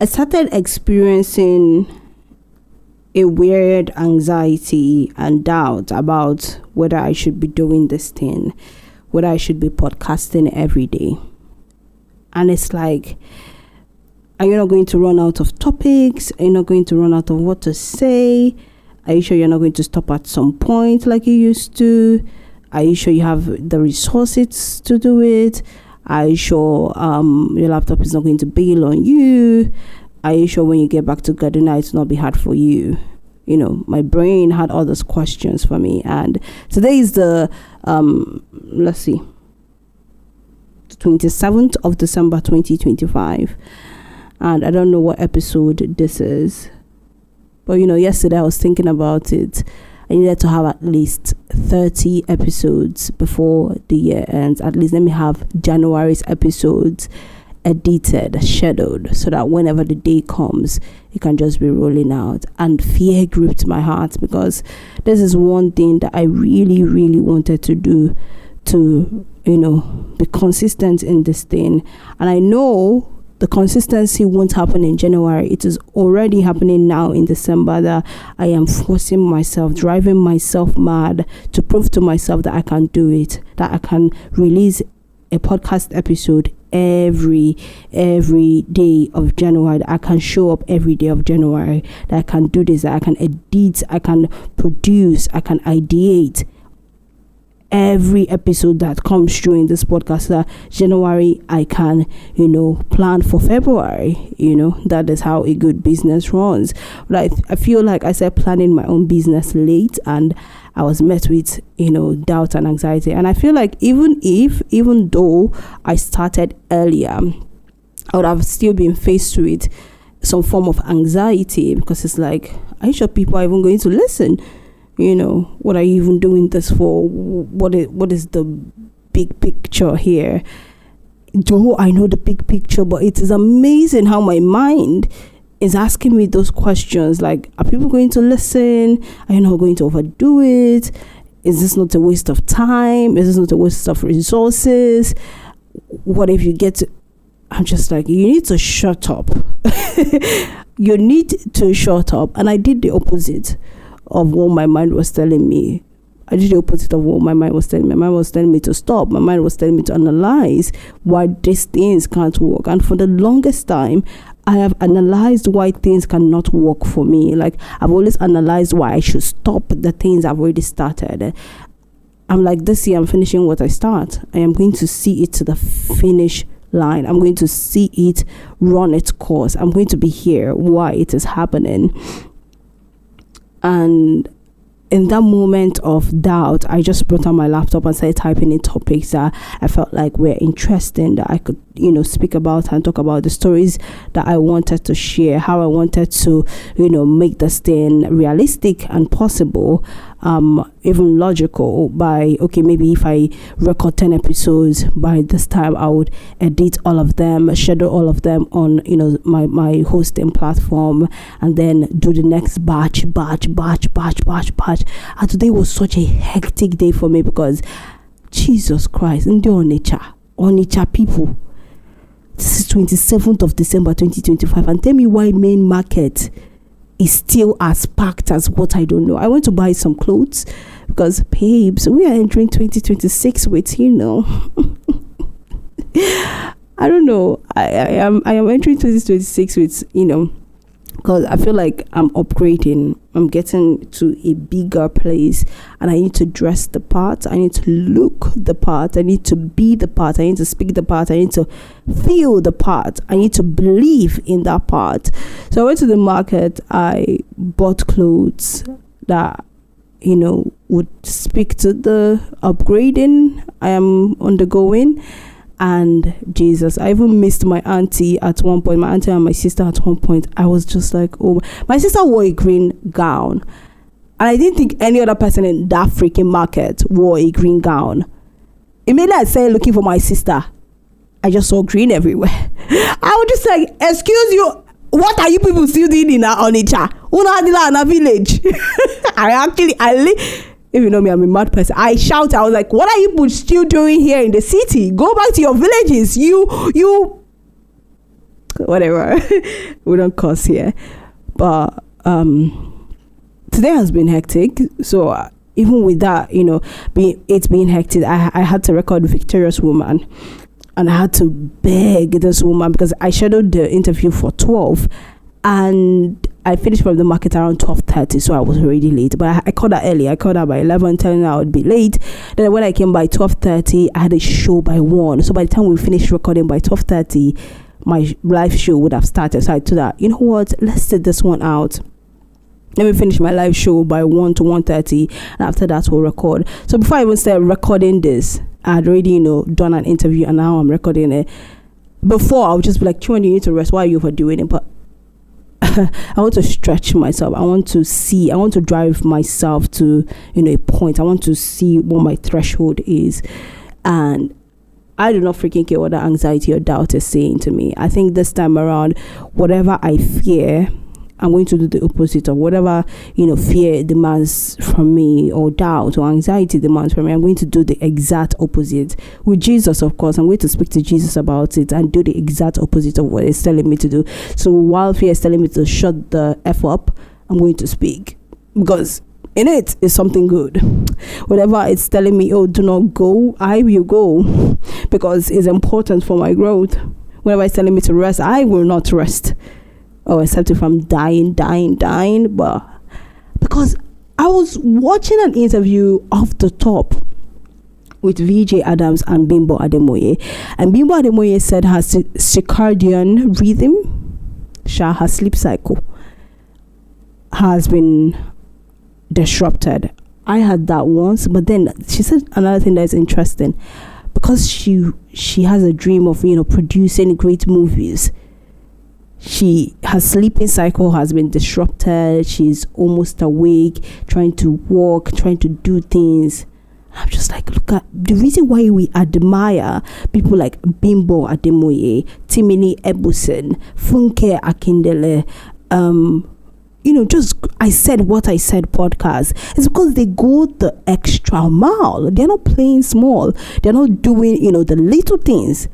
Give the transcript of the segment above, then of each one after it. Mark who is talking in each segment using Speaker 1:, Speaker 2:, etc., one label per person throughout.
Speaker 1: I started experiencing a weird anxiety and doubt about whether I should be doing this thing, whether I should be podcasting every day. And it's like, are you not going to run out of topics? Are you not going to run out of what to say? Are you sure you're not going to stop at some point like you used to? Are you sure you have the resources to do it? Are you sure your laptop is not going to bail on you? Are you sure when you get back to Gardena, it will not be hard for you? You know, my brain had all those questions for me. And today is the, 27th of December, 2025. And I don't know what episode this is. But, yesterday I was thinking about it. I needed to have at least 30 episodes before the year ends. At least let me have January's episodes edited, scheduled, so that whenever the day comes, it can just be rolling out. And fear gripped my heart, because this is one thing that I really, really wanted to do, to, be consistent in this thing. And I know the consistency won't happen in January. It is already happening now in December, that I am forcing myself, driving myself mad to prove to myself that I can do it, that I can release a podcast episode every day of January, that I can show up every day of January, that I can do this, that I can edit, I can produce, I can ideate every episode that comes through in this podcast. That January I can plan for February. That is how a good business runs. But I feel like I started planning my own business late, and I was met with doubt and anxiety. And I feel like even though I started earlier, I would have still been faced with some form of anxiety, because it's like, are you sure people are even going to listen? What are you even doing this for? What is the big picture here? Though I know the big picture, but it is amazing how my mind is asking me those questions. Like, are people going to listen? Are you not going to overdo it? Is this not a waste of time? Is this not a waste of resources? What if you get to... I'm just like, you need to shut up. You need to shut up. And I did the opposite of what my mind was telling me. I did the opposite of what my mind was telling me. My mind was telling me to stop. My mind was telling me to analyze why these things can't work. And for the longest time, I have analyzed why things cannot work for me. Like, I've always analyzed why I should stop the things I've already started. I'm like, this year I'm finishing what I start. I am going to see it to the finish line. I'm going to see it run its course. I'm going to be here why it is happening. And in that moment of doubt, I just brought out my laptop and started typing in topics that I felt like were interesting, that I could, speak about and talk about the stories that I wanted to share, how I wanted to, make this thing realistic and possible, even logical by, okay, maybe if I record 10 episodes, by this time I would edit all of them, schedule all of them on, my hosting platform, and then do the next batch. And today was such a hectic day for me, because Jesus Christ, and the Onitsha people, this is 27th of December 2025, and tell me why main market is still as packed as what I don't know. I went to buy some clothes, because babes, we are entering 2026 with I don't know. I am entering 2026 with because I feel like I'm upgrading. I'm getting to a bigger place, and I need to dress the part. I need to look the part. I need to be the part. I need to speak the part. I need to feel the part. I need to believe in that part. So I went to the market. I bought clothes that would speak to the upgrading I am undergoing. And Jesus, I even missed my auntie at one point, my auntie and my sister at one point. I was just like, oh, my sister wore a green gown, and I didn't think any other person in that freaking market wore a green gown. Immediately I started looking for my sister, I just saw green everywhere. I was just like, excuse you, what are you people still doing in Onitsha? In a village? If you know me, I'm a mad person. I shout. I was like, what are you still doing here in the city? Go back to your villages. You whatever. We don't cuss here. But today has been hectic. So even with that, being hectic, I had to record Victorious Woman. And I had to beg this woman because I scheduled the interview for 12. And I finished from the market around 12:30, so I was already late. But I called her early. I called her by 11, telling her I would be late. Then when I came by 12:30, I had a show by 1. So by the time we finished recording by 12:30, my live show would have started. So I told her, you know what? Let's sit this one out. Let me finish my live show by 1 to 1:30, and after that we'll record. So before I even started recording this, I had already, done an interview, and now I'm recording it. Before, I would just be like, Chinwendu, you need to rest. Why are you overdoing it? But I want to stretch myself. I want to drive myself to, a point. I want to see what my threshold is. And I do not freaking care what the anxiety or doubt is saying to me. I think this time around, whatever I fear, I'm going to do the opposite of whatever, fear demands from me, or doubt or anxiety demands from me. I'm going to do the exact opposite. With Jesus, of course, I'm going to speak to Jesus about it and do the exact opposite of what it's telling me to do. So while fear is telling me to shut the F up, I'm going to speak, because in it is something good. Whatever it's telling me, oh, do not go, I will go, because it's important for my growth. Whenever it's telling me to rest, I will not rest. Oh, except if I'm dying. But because I was watching an interview off the top with VJ Adams and Bimbo Ademoye. And Bimbo Ademoye said her circadian rhythm, her sleep cycle, has been disrupted. I had that once, but then she said another thing that is interesting. Because she has a dream of, producing great movies. Her sleeping cycle has been disrupted. She's almost awake, trying to walk, trying to do things. I'm just like, look at the reason why we admire people like Bimbo Ademoye, Timini Ebusen, Funke Akindele, just I said what I said podcast. It's because they go the extra mile. They're not playing small. They're not doing, the little things.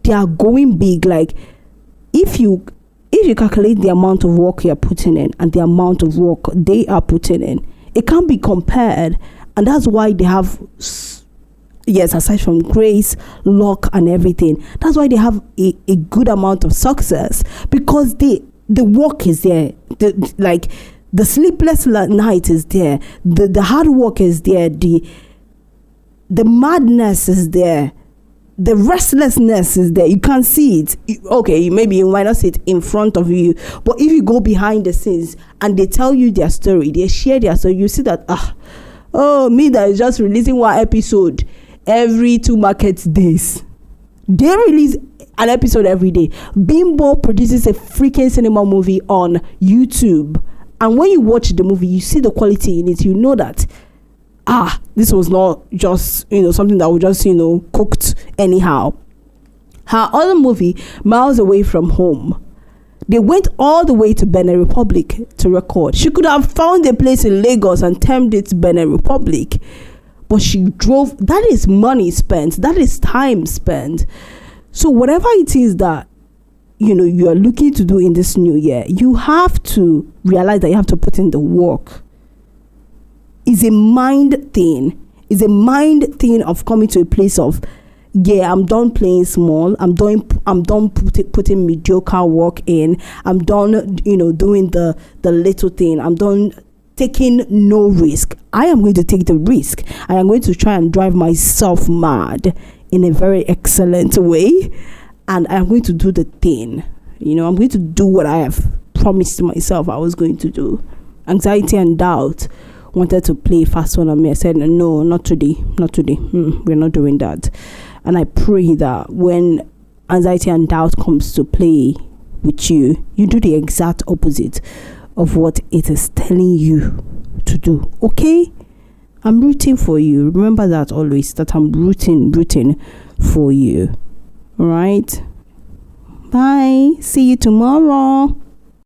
Speaker 1: They are going big. Like, if you calculate the amount of work you're putting in and the amount of work they are putting in, it can't be compared. And that's why they have, yes, aside from grace, luck and everything, that's why they have a good amount of success, because the work is there. The sleepless night is there. The hard work is there. The madness is there. The restlessness is there. You can't see it. Okay, maybe you might not see it in front of you, but if you go behind the scenes and they tell you their story, they share their story, you see that, me that is just releasing one episode every 2 market days. They release an episode every day. Bimbo produces a freaking cinema movie on YouTube, and when you watch the movie, you see the quality in it. You know that this was not just something that was just cooked anyhow. Her other movie, Miles Away from Home, they went all the way to Benin Republic to record. She could have found a place in Lagos and termed it Benin Republic, but she drove. That is money spent. That is time spent. So whatever it is that you are looking to do in this new year, you have to realize that you have to put in the work. It's a mind thing. It's a mind thing of coming to a place of, I'm done playing small. I'm done putting mediocre work in. I'm done, doing the little thing. I'm done taking no risk. I am going to take the risk. I am going to try and drive myself mad in a very excellent way. And I'm going to do the thing. I'm going to do what I have promised myself I was going to do. Anxiety and doubt wanted to play fast one on me. I said, no, not today. We're not doing that. And I pray that when anxiety and doubt comes to play with you, you do the exact opposite of what it is telling you to do. Okay? I'm rooting for you. Remember that always, that I'm rooting for you. All right? Bye. See you tomorrow.